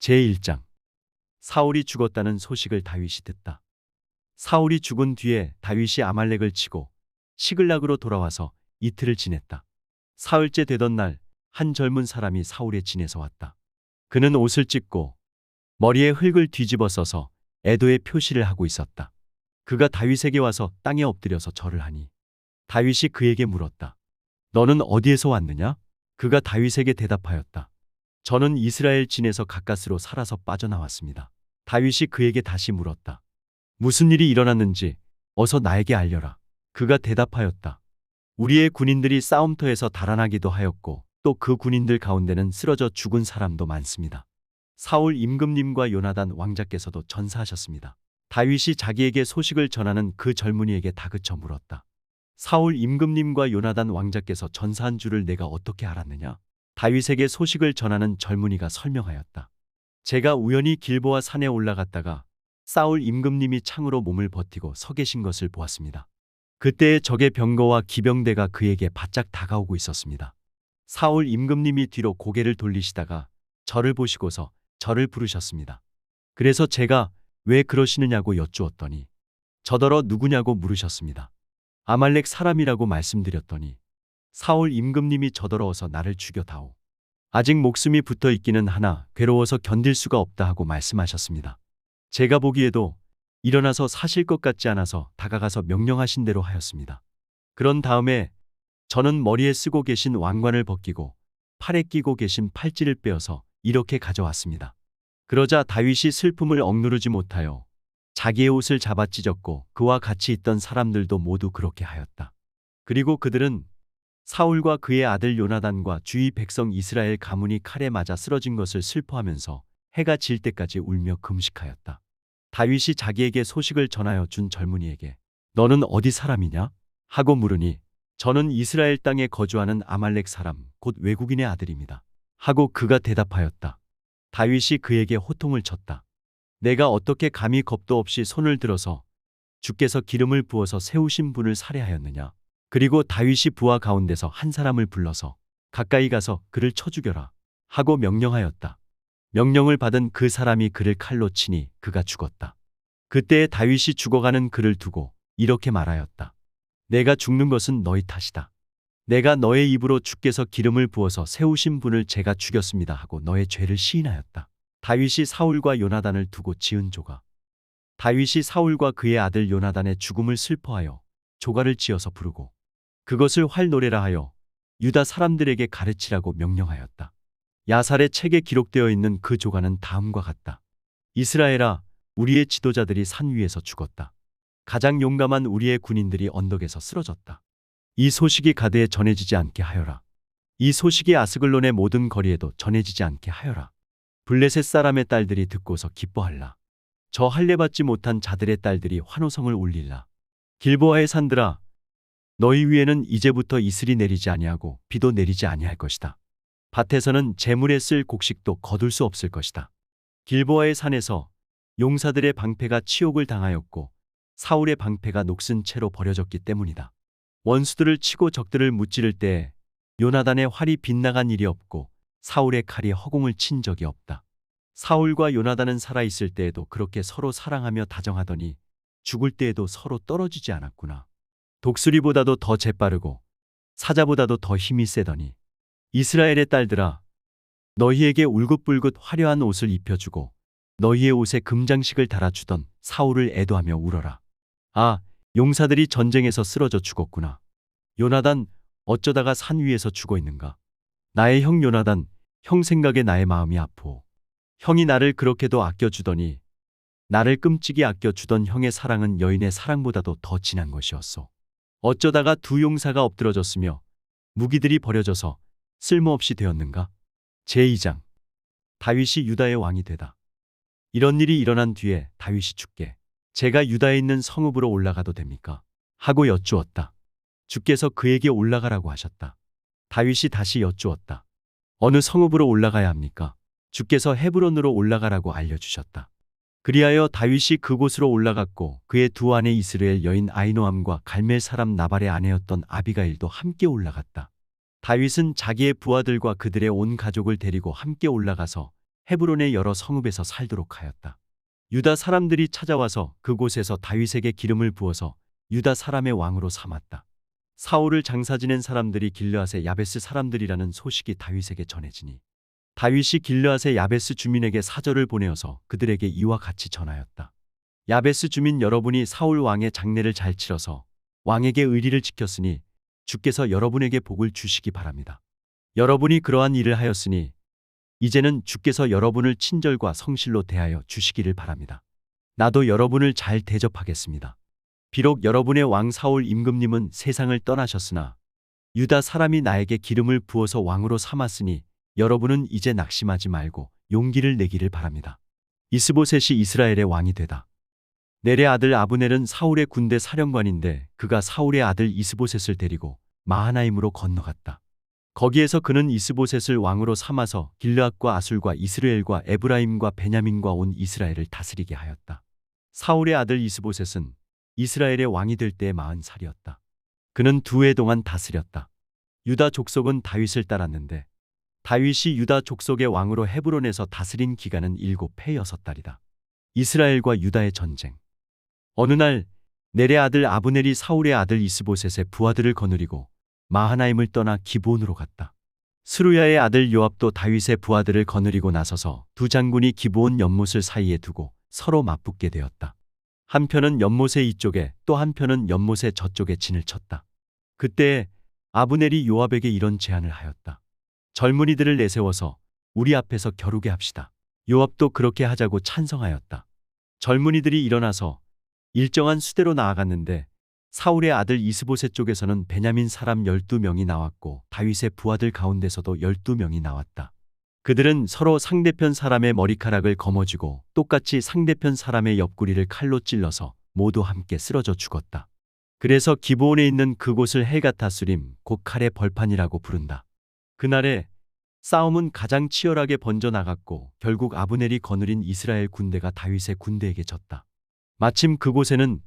제1장. 사울이 죽었다는 소식을 다윗이 듣다. 사울이 죽은 뒤에 다윗이 아말렉을 치고 시글락으로 돌아와서 이틀을 지냈다. 사흘째 되던 날 한 젊은 사람이 사울의 진에서 왔다. 그는 옷을 찢고 머리에 흙을 뒤집어 써서 애도의 표시를 하고 있었다. 그가 다윗에게 와서 땅에 엎드려서 절을 하니 다윗이 그에게 물었다. 너는 어디에서 왔느냐? 그가 다윗에게 대답하였다. 저는 이스라엘 진에서 가까스로 살아서 빠져나왔습니다. 다윗이 그에게 다시 물었다. 무슨 일이 일어났는지 어서 나에게 알려라. 그가 대답하였다. 우리의 군인들이 싸움터에서 달아나기도 하였고 또 그 군인들 가운데는 쓰러져 죽은 사람도 많습니다. 사울 임금님과 요나단 왕자께서도 전사하셨습니다. 다윗이 자기에게 소식을 전하는 그 젊은이에게 다그쳐 물었다. 사울 임금님과 요나단 왕자께서 전사한 줄을 내가 어떻게 알았느냐? 다윗에게 소식을 전하는 젊은이가 설명하였다. 제가 우연히 길보아 산에 올라갔다가 사울 임금님이 창으로 몸을 버티고 서 계신 것을 보았습니다. 그때의 적의 병거와 기병대가 그에게 바짝 다가오고 있었습니다. 사울 임금님이 뒤로 고개를 돌리시다가 저를 보시고서 저를 부르셨습니다. 그래서 제가 왜 그러시느냐고 여쭈었더니 저더러 누구냐고 물으셨습니다. 아말렉 사람이라고 말씀드렸더니 사울 임금님이 저더러워서 나를 죽여다오. 아직 목숨이 붙어 있기는 하나 괴로워서 견딜 수가 없다 하고 말씀하셨습니다. 제가 보기에도 일어나서 사실 것 같지 않아서 다가가서 명령하신 대로 하였습니다. 그런 다음에 저는 머리에 쓰고 계신 왕관을 벗기고 팔에 끼고 계신 팔찌를 빼어서 이렇게 가져왔습니다. 그러자 다윗이 슬픔을 억누르지 못하여 자기의 옷을 잡아 찢었고 그와 같이 있던 사람들도 모두 그렇게 하였다. 그리고 그들은 사울과 그의 아들 요나단과 주위 백성 이스라엘 가문이 칼에 맞아 쓰러진 것을 슬퍼하면서 해가 질 때까지 울며 금식하였다. 다윗이 자기에게 소식을 전하여 준 젊은이에게 너는 어디 사람이냐? 하고 물으니 저는 이스라엘 땅에 거주하는 아말렉 사람 곧 외국인의 아들입니다. 하고 그가 대답하였다. 다윗이 그에게 호통을 쳤다. 내가 어떻게 감히 겁도 없이 손을 들어서 주께서 기름을 부어서 세우신 분을 살해하였느냐? 그리고 다윗이 부하 가운데서 한 사람을 불러서 가까이 가서 그를 쳐 죽여라 하고 명령하였다. 명령을 받은 그 사람이 그를 칼로 치니 그가 죽었다. 그때에 다윗이 죽어가는 그를 두고 이렇게 말하였다. 내가 죽는 것은 너희 탓이다. 내가 너의 입으로 주께서 기름을 부어서 세우신 분을 제가 죽였습니다 하고 너의 죄를 시인하였다. 다윗이 사울과 요나단을 두고 지은 조가. 다윗이 사울과 그의 아들 요나단의 죽음을 슬퍼하여 조가를 지어서 부르고 그것을 활노래라 하여 유다 사람들에게 가르치라고 명령하였다. 야살의 책에 기록되어 있는 그 조가는 다음과 같다. 이스라엘아, 우리의 지도자들이 산 위에서 죽었다. 가장 용감한 우리의 군인들이 언덕에서 쓰러졌다. 이 소식이 가드에 전해지지 않게 하여라. 이 소식이 아스글론의 모든 거리에도 전해지지 않게 하여라. 블레셋 사람의 딸들이 듣고서 기뻐할라. 저 할례받지 못한 자들의 딸들이 환호성을 울릴라. 길보아의 산들아, 너희 위에는 이제부터 이슬이 내리지 아니하고 비도 내리지 아니할 것이다. 밭에서는 재물에 쓸 곡식도 거둘 수 없을 것이다. 길보아의 산에서 용사들의 방패가 치욕을 당하였고 사울의 방패가 녹슨 채로 버려졌기 때문이다. 원수들을 치고 적들을 무찌를 때에 요나단의 활이 빗나간 일이 없고 사울의 칼이 허공을 친 적이 없다. 사울과 요나단은 살아있을 때에도 그렇게 서로 사랑하며 다정하더니 죽을 때에도 서로 떨어지지 않았구나. 독수리보다도 더 재빠르고 사자보다도 더 힘이 세더니 이스라엘의 딸들아, 너희에게 울긋불긋 화려한 옷을 입혀주고 너희의 옷에 금장식을 달아주던 사울을 애도하며 울어라. 아, 용사들이 전쟁에서 쓰러져 죽었구나. 요나단, 어쩌다가 산 위에서 죽어 있는가. 나의 형 요나단, 형 생각에 나의 마음이 아프오. 형이 나를 그렇게도 아껴주더니 나를 끔찍이 아껴주던 형의 사랑은 여인의 사랑보다도 더 진한 것이었소. 어쩌다가 두 용사가 엎드러졌으며 무기들이 버려져서 쓸모없이 되었는가? 제2장. 다윗이 유다의 왕이 되다. 이런 일이 일어난 뒤에 다윗이 죽게 제가 유다에 있는 성읍으로 올라가도 됩니까? 하고 여쭈었다. 주께서 그에게 올라가라고 하셨다. 다윗이 다시 여쭈었다. 어느 성읍으로 올라가야 합니까? 주께서 헤브론으로 올라가라고 알려주셨다. 그리하여 다윗이 그곳으로 올라갔고 그의 두 아내 이스라엘 여인 아히노암과 갈멜 사람 나발의 아내였던 아비가일도 함께 올라갔다. 다윗은 자기의 부하들과 그들의 온 가족을 데리고 함께 올라가서 헤브론의 여러 성읍에서 살도록 하였다. 유다 사람들이 찾아와서 그곳에서 다윗에게 기름을 부어서 유다 사람의 왕으로 삼았다. 사울을 장사 지낸 사람들이 길르앗의 야베스 사람들이라는 소식이 다윗에게 전해지니 다윗이 길르앗의 야베스 주민에게 사절을 보내어서 그들에게 이와 같이 전하였다. 야베스 주민 여러분이 사울 왕의 장례를 잘 치러서 왕에게 의리를 지켰으니 주께서 여러분에게 복을 주시기 바랍니다. 여러분이 그러한 일을 하였으니 이제는 주께서 여러분을 친절과 성실로 대하여 주시기를 바랍니다. 나도 여러분을 잘 대접하겠습니다. 비록 여러분의 왕 사울 임금님은 세상을 떠나셨으나 유다 사람이 나에게 기름을 부어서 왕으로 삼았으니 여러분은 이제 낙심하지 말고 용기를 내기를 바랍니다. 이스보셋이 이스라엘의 왕이 되다. 넬의 아들 아브넬은 사울의 군대 사령관인데 그가 사울의 아들 이스보셋을 데리고 마하나임으로 건너갔다. 거기에서 그는 이스보셋을 왕으로 삼아서 길르앗과 아술과 이스르엘과 에브라임과 베냐민과 온 이스라엘을 다스리게 하였다. 사울의 아들 이스보셋은 이스라엘의 왕이 될 때에 40살이었다. 그는 2해 동안 다스렸다. 유다 족속은 다윗을 따랐는데 다윗이 유다 족속의 왕으로 헤브론에서 다스린 기간은 7해 6달이다. 이스라엘과 유다의 전쟁. 어느 날 넬의 아들 아브넬이 사울의 아들 이스보셋의 부하들을 거느리고 마하나임을 떠나 기브온으로 갔다. 스루야의 아들 요압도 다윗의 부하들을 거느리고 나서서 두 장군이 기브온 연못을 사이에 두고 서로 맞붙게 되었다. 한편은 연못의 이쪽에 또 한편은 연못의 저쪽에 진을 쳤다. 그때 아브넬이 요압에게 이런 제안을 하였다. 젊은이들을 내세워서 우리 앞에서 겨루게 합시다. 요압도 그렇게 하자고 찬성하였다. 젊은이들이 일어나서 일정한 수대로 나아갔는데 사울의 아들 이스보셋 쪽에서는 베냐민 사람 12명이 나왔고 다윗의 부하들 가운데서도 12명이 나왔다. 그들은 서로 상대편 사람의 머리카락을 거머쥐고 똑같이 상대편 사람의 옆구리를 칼로 찔러서 모두 함께 쓰러져 죽었다. 그래서 기브온에 있는 그곳을 헬가타수림, 곧 칼의 벌판이라고 부른다. 그날에 싸움은 가장 치열하게 번져나갔고 결국 아브넬이 거느린 이스라엘 군대가 다윗의 군대에게 졌다. 마침 그곳에는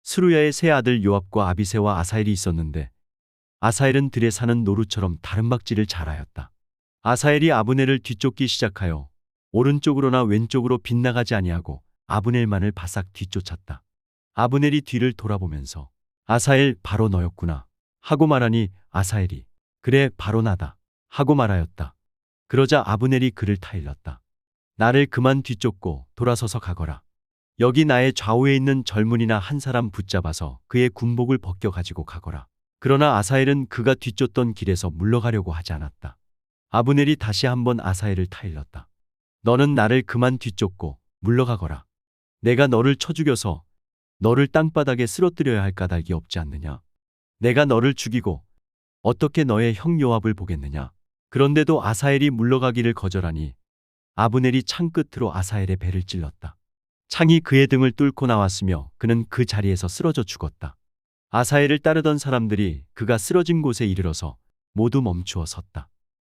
스루야의 세 아들 요압과 아비새와 아사엘이 있었는데 아사엘은 들에 사는 노루처럼 다름박질을 잘하였다. 아사엘이 아브넬을 뒤쫓기 시작하여 오른쪽으로나 왼쪽으로 빗나가지 아니하고 아브넬만을 바싹 뒤쫓았다. 아브넬이 뒤를 돌아보면서 아사엘 바로 너였구나 하고 말하니 아사엘이 그래 바로 나다 하고 말하였다. 그러자 아브넬이 그를 타일렀다. 나를 그만 뒤쫓고 돌아서서 가거라. 여기 나의 좌우에 있는 젊은이나 한 사람 붙잡아서 그의 군복을 벗겨 가지고 가거라. 그러나 아사엘은 그가 뒤쫓던 길에서 물러가려고 하지 않았다. 아브넬이 다시 한번 아사엘을 타일렀다. 너는 나를 그만 뒤쫓고 물러가거라. 내가 너를 쳐 죽여서 너를 땅바닥에 쓰러뜨려야 할 까닭이 없지 않느냐. 내가 너를 죽이고 어떻게 너의 형 요압을 보겠느냐. 그런데도 아사엘이 물러가기를 거절하니 아브넬이 창 끝으로 아사엘의 배를 찔렀다. 창이 그의 등을 뚫고 나왔으며 그는 그 자리에서 쓰러져 죽었다. 아사엘을 따르던 사람들이 그가 쓰러진 곳에 이르러서 모두 멈추어 섰다.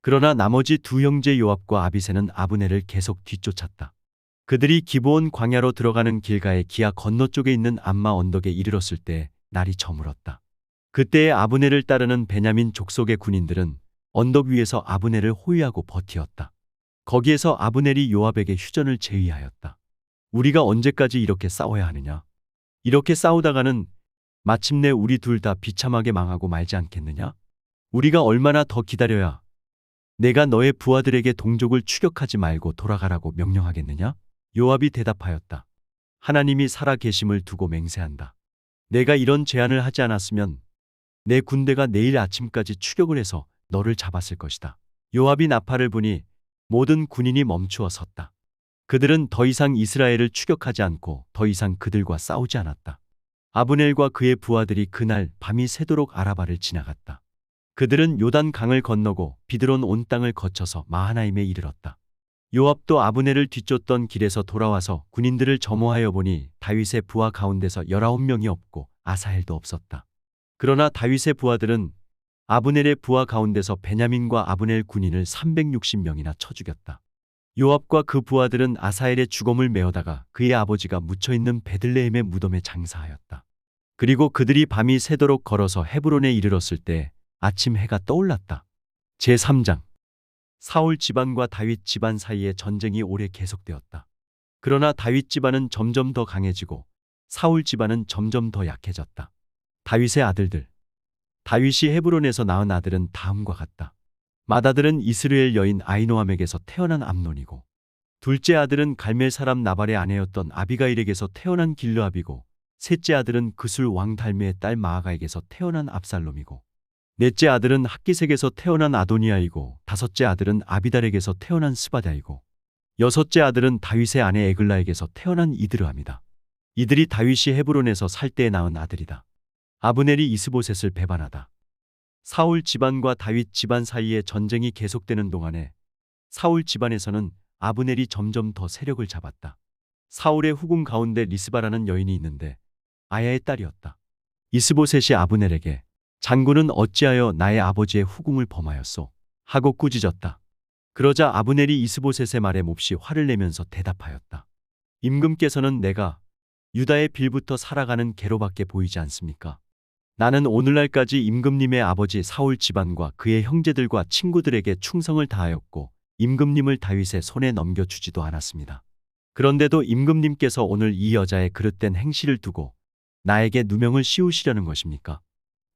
그러나 나머지 두 형제 요압과 아비새는 아브넬을 계속 뒤쫓았다. 그들이 기브온 광야로 들어가는 길가의 기아 건너쪽에 있는 암마 언덕에 이르렀을 때 날이 저물었다. 그때에 아브넬을 따르는 베냐민 족속의 군인들은 언덕 위에서 아브넬을 호위하고 버티었다. 거기에서 아브넬이 요압에게 휴전을 제의하였다. 우리가 언제까지 이렇게 싸워야 하느냐? 이렇게 싸우다가는 마침내 우리 둘 다 비참하게 망하고 말지 않겠느냐? 우리가 얼마나 더 기다려야 내가 너의 부하들에게 동족을 추격하지 말고 돌아가라고 명령하겠느냐? 요압이 대답하였다. 하나님이 살아 계심을 두고 맹세한다. 내가 이런 제안을 하지 않았으면 내 군대가 내일 아침까지 추격을 해서 너를 잡았을 것이다. 요압이 나팔을 부니 모든 군인이 멈추어 섰다. 그들은 더 이상 이스라엘을 추격하지 않고 더 이상 그들과 싸우지 않았다. 아브넬과 그의 부하들이 그날 밤이 새도록 아라바를 지나갔다. 그들은 요단 강을 건너고 비드론 온 땅을 거쳐서 마하나임에 이르렀다. 요압도 아브넬을 뒤쫓던 길에서 돌아와서 군인들을 점호하여 보니 다윗의 부하 가운데서 19명이 없고 아사헬도 없었다. 그러나 다윗의 부하들은 아브넬의 부하 가운데서 베냐민과 아브넬 군인을 360명이나 쳐 죽였다. 요압과 그 부하들은 아사엘의 주검을 메어다가 그의 아버지가 묻혀있는 베들레헴의 무덤에 장사하였다. 그리고 그들이 밤이 새도록 걸어서 헤브론에 이르렀을 때 아침 해가 떠올랐다. 제3장 사울 집안과 다윗 집안 사이에 전쟁이 오래 계속되었다. 그러나 다윗 집안은 점점 더 강해지고 사울 집안은 점점 더 약해졌다. 다윗의 아들들. 다윗이 헤브론에서 낳은 아들은 다음과 같다. 맏아들은 이스라엘 여인 아히노암에게서 태어난 암논이고, 둘째 아들은 갈멜 사람 나발의 아내였던 아비가일에게서 태어난 길르압이고, 셋째 아들은 그술 왕 달메의 딸 마아가에게서 태어난 압살롬이고, 넷째 아들은 학기색에서 태어난 아도니아이고, 다섯째 아들은 아비달에게서 태어난 스바다이고, 여섯째 아들은 다윗의 아내 에글라에게서 태어난 이드르함이다. 이들이 다윗이 헤브론에서 살 때에 낳은 아들이다. 아브넬이 이스보셋을 배반하다. 사울 집안과 다윗 집안 사이에 전쟁이 계속되는 동안에 사울 집안에서는 아브넬이 점점 더 세력을 잡았다. 사울의 후궁 가운데 리스바라는 여인이 있는데 아야의 딸이었다. 이스보셋이 아브넬에게 장군은 어찌하여 나의 아버지의 후궁을 범하였소? 하고 꾸짖었다. 그러자 아브넬이 이스보셋의 말에 몹시 화를 내면서 대답하였다. 임금께서는 내가 유다의 빌부터 살아가는 개로밖에 보이지 않습니까? 나는 오늘날까지 임금님의 아버지 사울 집안과 그의 형제들과 친구들에게 충성을 다하였고 임금님을 다윗의 손에 넘겨주지도 않았습니다. 그런데도 임금님께서 오늘 이 여자의 그릇된 행실을 두고 나에게 누명을 씌우시려는 것입니까?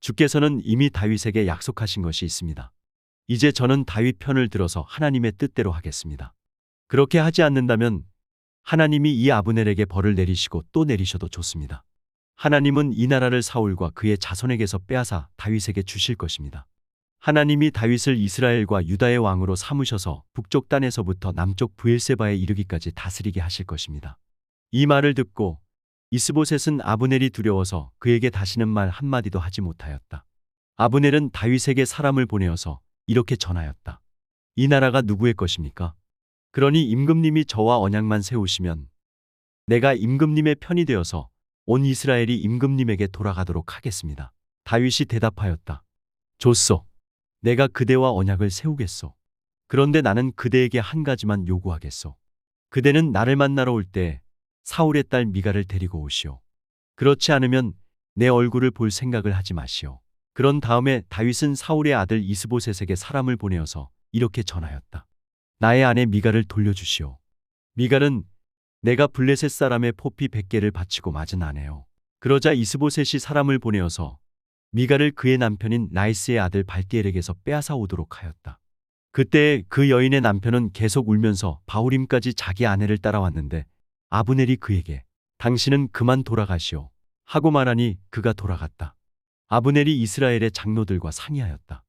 주께서는 이미 다윗에게 약속하신 것이 있습니다. 이제 저는 다윗 편을 들어서 하나님의 뜻대로 하겠습니다. 그렇게 하지 않는다면 하나님이 이 아브넬에게 벌을 내리시고 또 내리셔도 좋습니다. 하나님은 이 나라를 사울과 그의 자손에게서 빼앗아 다윗에게 주실 것입니다. 하나님이 다윗을 이스라엘과 유다의 왕으로 삼으셔서 북쪽 단에서부터 남쪽 브엘세바에 이르기까지 다스리게 하실 것입니다. 이 말을 듣고 이스보셋은 아브넬이 두려워서 그에게 다시는 말 한마디도 하지 못하였다. 아브넬은 다윗에게 사람을 보내어서 이렇게 전하였다. 이 나라가 누구의 것입니까? 그러니 임금님이 저와 언약만 세우시면 내가 임금님의 편이 되어서 온 이스라엘이 임금님에게 돌아가도록 하겠습니다. 다윗이 대답하였다. 좋소. 내가 그대와 언약을 세우겠소. 그런데 나는 그대에게 한 가지만 요구하겠소. 그대는 나를 만나러 올 때 사울의 딸 미갈을 데리고 오시오. 그렇지 않으면 내 얼굴을 볼 생각을 하지 마시오. 그런 다음에 다윗은 사울의 아들 이스보셋에게 사람을 보내어서 이렇게 전하였다. 나의 아내 미갈을 돌려주시오. 미갈은 내가 블레셋 사람의 포피 100개를 바치고 맞은 아내요. 그러자 이스보셋이 사람을 보내어서 미갈을 그의 남편인 나이스의 아들 발디엘에게서 빼앗아 오도록 하였다. 그때 그 여인의 남편은 계속 울면서 바후림까지 자기 아내를 따라왔는데 아브넬이 그에게 당신은 그만 돌아가시오 하고 말하니 그가 돌아갔다. 아브넬이 이스라엘의 장로들과 상의하였다.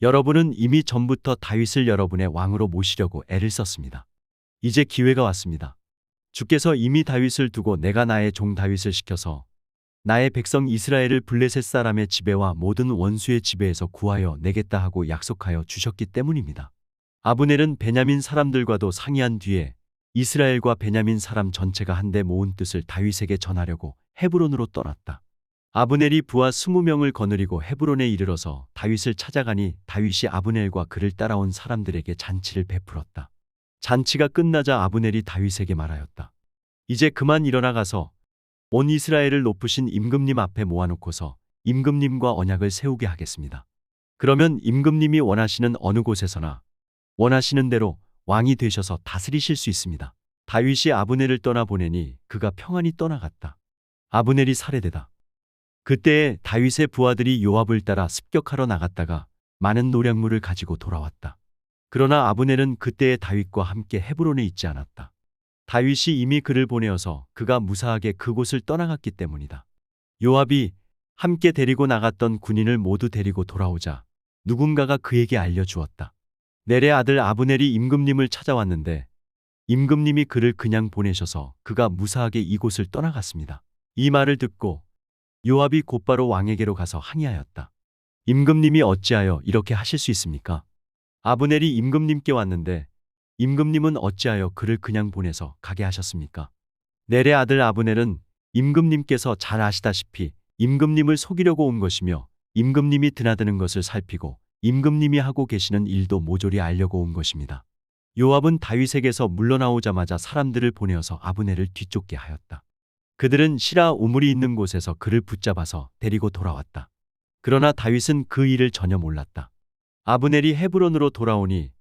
여러분은 이미 전부터 다윗을 여러분의 왕으로 모시려고 애를 썼습니다. 이제 기회가 왔습니다. 주께서 이미 다윗을 두고 내가 나의 종 다윗을 시켜서 나의 백성 이스라엘을 블레셋 사람의 지배와 모든 원수의 지배에서 구하여 내겠다 하고 약속하여 주셨기 때문입니다. 아브넬은 베냐민 사람들과도 상의한 뒤에 이스라엘과 베냐민 사람 전체가 한데 모은 뜻을 다윗에게 전하려고 헤브론으로 떠났다. 아브넬이 부하 20명을 거느리고 헤브론에 이르러서 다윗을 찾아가니 다윗이 아브넬과 그를 따라온 사람들에게 잔치를 베풀었다. 잔치가 끝나자 아브넬이 다윗에게 말하였다. 이제 그만 일어나가서 온 이스라엘을 높으신 임금님 앞에 모아놓고서 임금님과 언약을 세우게 하겠습니다. 그러면 임금님이 원하시는 어느 곳에서나 원하시는 대로 왕이 되셔서 다스리실 수 있습니다. 다윗이 아브넬을 떠나보내니 그가 평안히 떠나갔다. 아브넬이 살해되다. 그때에 다윗의 부하들이 요압을 따라 습격하러 나갔다가 많은 노량물을 가지고 돌아왔다. 그러나 아브넬은 그때의 다윗과 함께 헤브론에 있지 않았다. 다윗이 이미 그를 보내어서 그가 무사하게 그곳을 떠나갔기 때문이다. 요압이 함께 데리고 나갔던 군인을 모두 데리고 돌아오자 누군가가 그에게 알려주었다. 넬의 아들 아브넬이 임금님을 찾아왔는데 임금님이 그를 그냥 보내셔서 그가 무사하게 이곳을 떠나갔습니다. 이 말을 듣고 요압이 곧바로 왕에게로 가서 항의하였다. 임금님이 어찌하여 이렇게 하실 수 있습니까? 아브넬이 임금님께 왔는데 임금님은 어찌하여 그를 그냥 보내서 가게 하셨습니까? 넬의 아들 아브넬은 임금님께서 잘 아시다시피 임금님을 속이려고 온 것이며 임금님이 드나드는 것을 살피고 임금님이 하고 계시는 일도 모조리 알려고 온 것입니다. 요압은 다윗에게서 물러나오자마자 사람들을 보내어서 아브넬을 뒤쫓게 하였다. 그들은 시라 우물이 있는 곳에서 그를 붙잡아서 데리고 돌아왔다. 그러나 다윗은 그 일을 전혀 몰랐다. 아브넬이 헤브론으로 돌아오니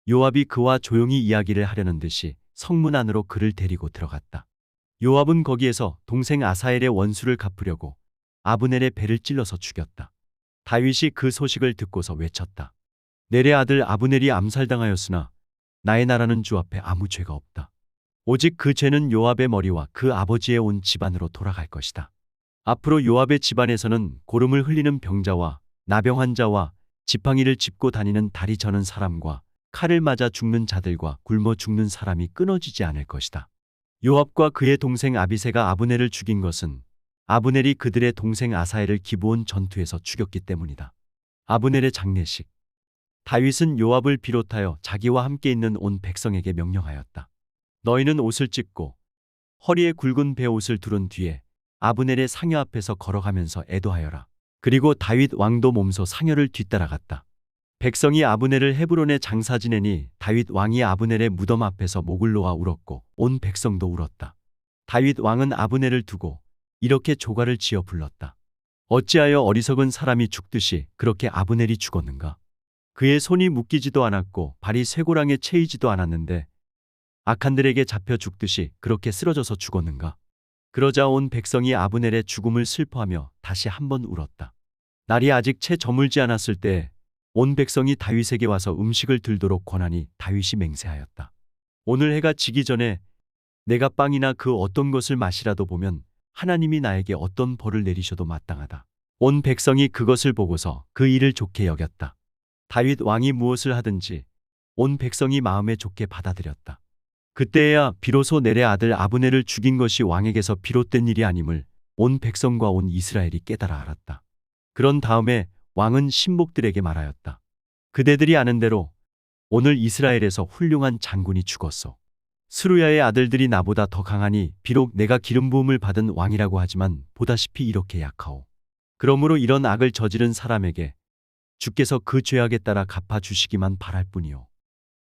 요압이 그와 조용히 이야기를 하려는 듯이 성문 안으로 그를 데리고 들어갔다. 요압은 거기에서 동생 아사엘의 원수를 갚으려고 아브넬의 배를 찔러서 죽였다. 다윗이 그 소식을 듣고서 외쳤다. 넬의 아들 아브넬이 암살당하였으나 나의 나라는 주 앞에 아무 죄가 없다. 오직 그 죄는 요압의 머리와 그 아버지의 온 집안으로 돌아갈 것이다. 앞으로 요압의 집안에서는 고름을 흘리는 병자와 나병 환자와 지팡이를 짚고 다니는 다리 저는 사람과 칼을 맞아 죽는 자들과 굶어 죽는 사람이 끊어지지 않을 것이다. 요압과 그의 동생 아비새가 아브넬을 죽인 것은 아브넬이 그들의 동생 아사엘을 기브온 전투에서 죽였기 때문이다. 아브넬의 장례식. 다윗은 요압을 비롯하여 자기와 함께 있는 온 백성에게 명령하였다. 너희는 옷을 찢고 허리에 굵은 베옷을 두른 뒤에 아브넬의 상여 앞에서 걸어가면서 애도하여라. 그리고 다윗 왕도 몸소 상여를 뒤따라갔다. 백성이 아브넬을 헤브론에 장사 지내니 다윗 왕이 아브넬의 무덤 앞에서 목을 놓아 울었고 온 백성도 울었다. 다윗 왕은 아브넬을 두고 이렇게 조가를 지어 불렀다. 어찌하여 어리석은 사람이 죽듯이 그렇게 아브넬이 죽었는가? 그의 손이 묶이지도 않았고 발이 쇠고랑에 채이지도 않았는데 악한들에게 잡혀 죽듯이 그렇게 쓰러져서 죽었는가? 그러자 온 백성이 아브넬의 죽음을 슬퍼하며 다시 한번 울었다. 날이 아직 채 저물지 않았을 때 온 백성이 다윗에게 와서 음식을 들도록 권하니 다윗이 맹세하였다. 오늘 해가 지기 전에 내가 빵이나 그 어떤 것을 마시라도 보면 하나님이 나에게 어떤 벌을 내리셔도 마땅하다. 온 백성이 그것을 보고서 그 일을 좋게 여겼다. 다윗 왕이 무엇을 하든지 온 백성이 마음에 좋게 받아들였다. 그때야 비로소 넬의 아들 아브넬을 죽인 것이 왕에게서 비롯된 일이 아님을 온 백성과 온 이스라엘이 깨달아 알았다. 그런 다음에 왕은 신복들에게 말하였다. 그대들이 아는 대로 오늘 이스라엘에서 훌륭한 장군이 죽었소. 스루야의 아들들이 나보다 더 강하니 비록 내가 기름 부음을 받은 왕이라고 하지만 보다시피 이렇게 약하오. 그러므로 이런 악을 저지른 사람에게 주께서 그 죄악에 따라 갚아주시기만 바랄 뿐이오.